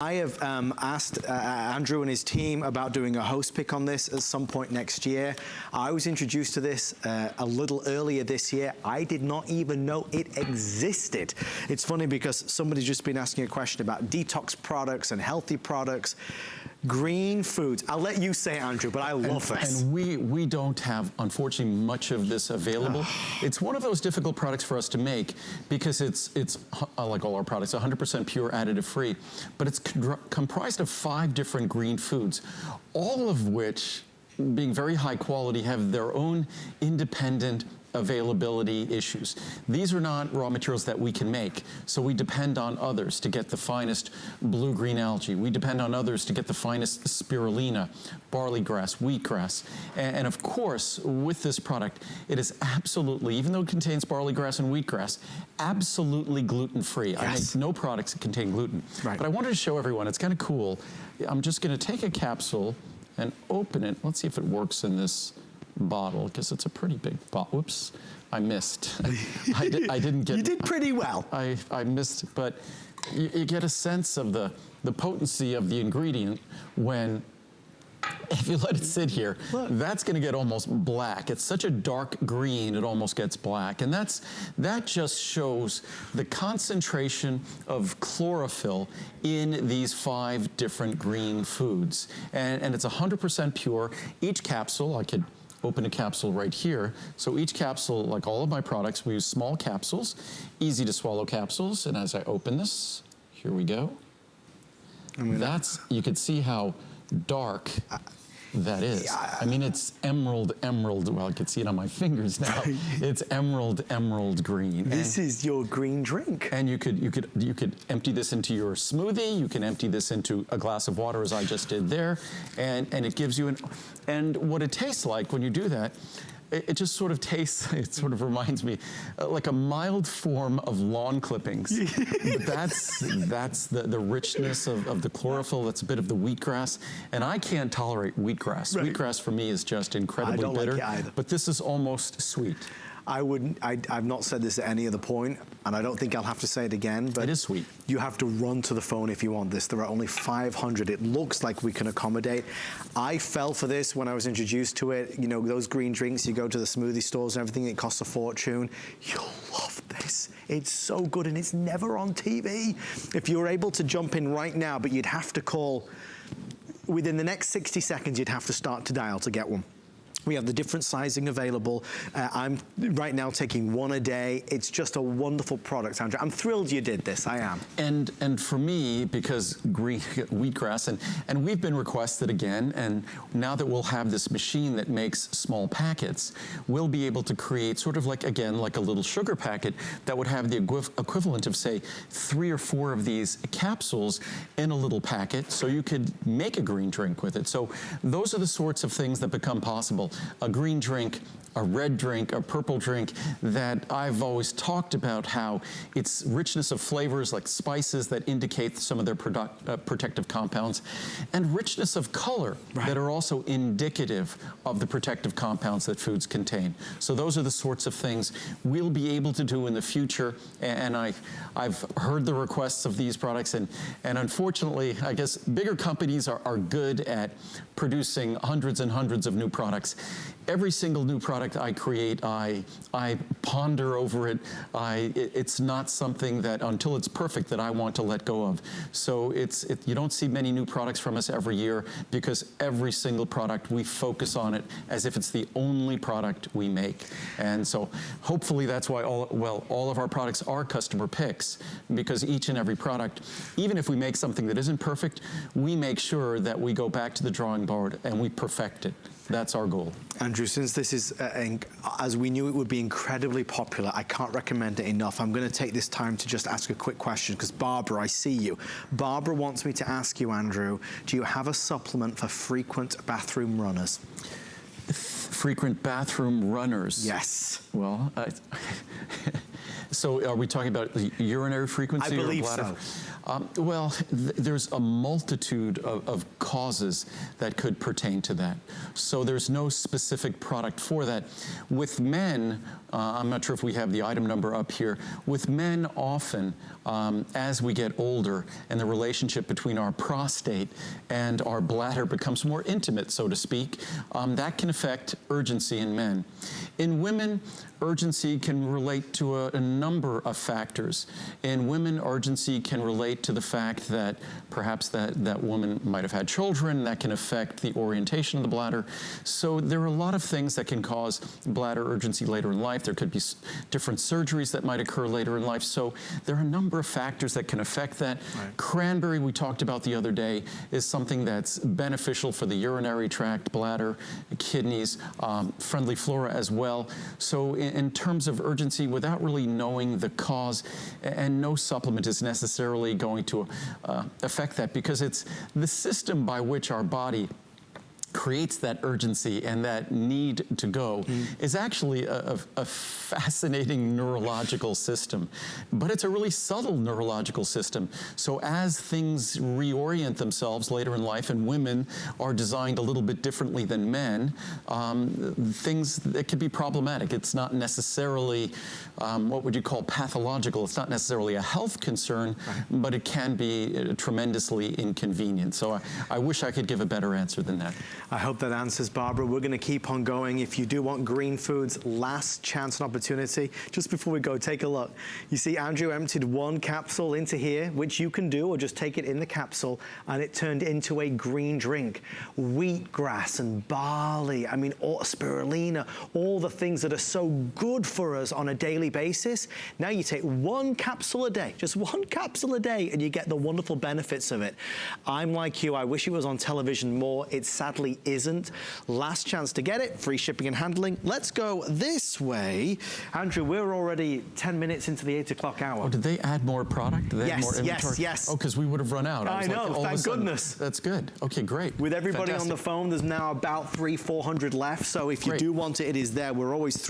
I have asked Andrew and his team about doing a host pick on this at some point next year. I was introduced to this a little earlier this year. I did not even know it existed. It's funny because somebody's just been asking a question about detox products and healthy products. Green foods. I'll let you say it, Andrew, but I love this. And we don't have, unfortunately, much of this available. It's one of those difficult products for us to make because it's like all our products, 100% pure, additive free, but it's comprised of 5 different green foods, all of which, being very high quality, have their own independent availability issues. These are not raw materials that we can make, so we depend on others to get the finest blue-green algae. We depend on others to get the finest spirulina, barley grass, wheatgrass. And of course, with this product, it is absolutely, even though it contains barley grass and wheatgrass, absolutely gluten-free. Yes. I make no products that contain gluten. Right. But I wanted to show everyone, it's kind of cool. I'm just gonna take a capsule and open it. Let's see if it works in this bottle, because it's a pretty big bottle. Whoops, I missed. I didn't get... You did pretty well. I missed, but you get a sense of the potency of the ingredient when, if you let it sit here, look, that's gonna get almost black. It's such a dark green, it almost gets black. And that just shows the concentration of chlorophyll in these 5 different green foods. And it's 100% pure. Each capsule, I could open a capsule right here. So each capsule, like all of my products, we use small capsules, easy to swallow capsules. And as I open this, here we go. You can see how dark that is. Yeah. I mean, it's emerald. Well, I can see it on my fingers now. It's emerald green. This is your green drink. And you could empty this into your smoothie. You can empty this into a glass of water, as I just did there, and it gives you and what it tastes like when you do that. It just sort of tastes, it sort of reminds me like a mild form of lawn clippings. that's the richness of the chlorophyll. That's a bit of the wheatgrass. And I can't tolerate wheatgrass. Right. Wheatgrass for me is just incredibly bitter. Like it either. But this is almost sweet. I've not said this at any other point, and I don't think I'll have to say it again, but it is sweet. You have to run to the phone if you want this. There are only 500. It looks like we can accommodate. I fell for this when I was introduced to it. You know, those green drinks, you go to the smoothie stores and everything, it costs a fortune. You'll love this. It's so good, and it's never on TV. If you're able to jump in right now, but you'd have to call, within the next 60 seconds, you'd have to start to dial to get one. We have the different sizing available. I'm right now taking 1 a day. It's just a wonderful product, Andrew. I'm thrilled you did this, I am. And for me, because green wheatgrass, and we've been requested again, and now that we'll have this machine that makes small packets, we'll be able to create sort of like, again, like a little sugar packet that would have the equivalent of, say, 3 or 4 of these capsules in a little packet, so you could make a green drink with it. So those are the sorts of things that become possible. A green drink, a red drink, a purple drink, that I've always talked about how its richness of flavors like spices that indicate some of their protective compounds, and richness of color that are also indicative of the protective compounds that foods contain. So those are the sorts of things we'll be able to do in the future, and I've heard the requests of these products, and unfortunately, I guess bigger companies are good at producing hundreds and hundreds of new products. Every single new product I create, I ponder over it. It's not something that, until it's perfect, that I want to let go of. So you don't see many new products from us every year, because every single product, we focus on it as if it's the only product we make. And so hopefully that's why all of our products are customer picks, because each and every product, even if we make something that isn't perfect, we make sure that we go back to the drawing board and we perfect it. That's our goal. Andrew, since this is, as we knew it would be incredibly popular, I can't recommend it enough. I'm going to take this time to just ask a quick question, because Barbara, I see you. Barbara wants me to ask you, Andrew, do you have a supplement for frequent bathroom runners? Frequent bathroom runners? Yes. Well, So are we talking about the urinary frequency I believe or bladder? so. Well, there's a multitude of causes that could pertain to that. So there's no specific product for that. With men, I'm not sure if we have the item number up here. With men, often, as we get older and the relationship between our prostate and our bladder becomes more intimate, so to speak, that can affect urgency in men. In women, urgency can relate to a number of factors. In women, urgency can relate to the fact that perhaps that woman might have had children. That can affect the orientation of the bladder. So there are a lot of things that can cause bladder urgency later in life. There could be different surgeries that might occur later in life. So there are a number of factors that can affect that. Right. Cranberry, we talked about the other day, is something that's beneficial for the urinary tract, bladder, kidneys, friendly flora as well. So in terms of urgency, without really knowing the cause, and no supplement is necessarily going to affect that, because it's the system by which our body creates that urgency and that need to go is actually a fascinating neurological system, but it's a really subtle neurological system. So as things reorient themselves later in life, and women are designed a little bit differently than men, things that could be problematic. It's not necessarily what would you call pathological. It's not necessarily a health concern, right, but it can be tremendously inconvenient. So I wish I could give a better answer than that. I hope that answers, Barbara. We're going to keep on going. If you do want Green Foods, last chance and opportunity. Just before we go, take a look. You see Andrew emptied one capsule into here, which you can do, or just take it in the capsule, and it turned into a green drink. Wheatgrass and barley, I mean, spirulina, all the things that are so good for us on a daily basis. Now you take one capsule a day, just one capsule a day, and you get the wonderful benefits of it. I'm like you, I wish it was on television more. It sadly isn't. Last chance to get it, free shipping and handling. Let's go this way. Andrew, we're already 10 minutes into the 8 o'clock hour. Oh, did they add more product? Did they add more inventory? Yes, yes. Oh, because we would have run out. I know, like, thank goodness. That's good. Okay, great. With everybody Fantastic. on the phone, there's now about 300-400 left. So if you do want it, it is there. We're always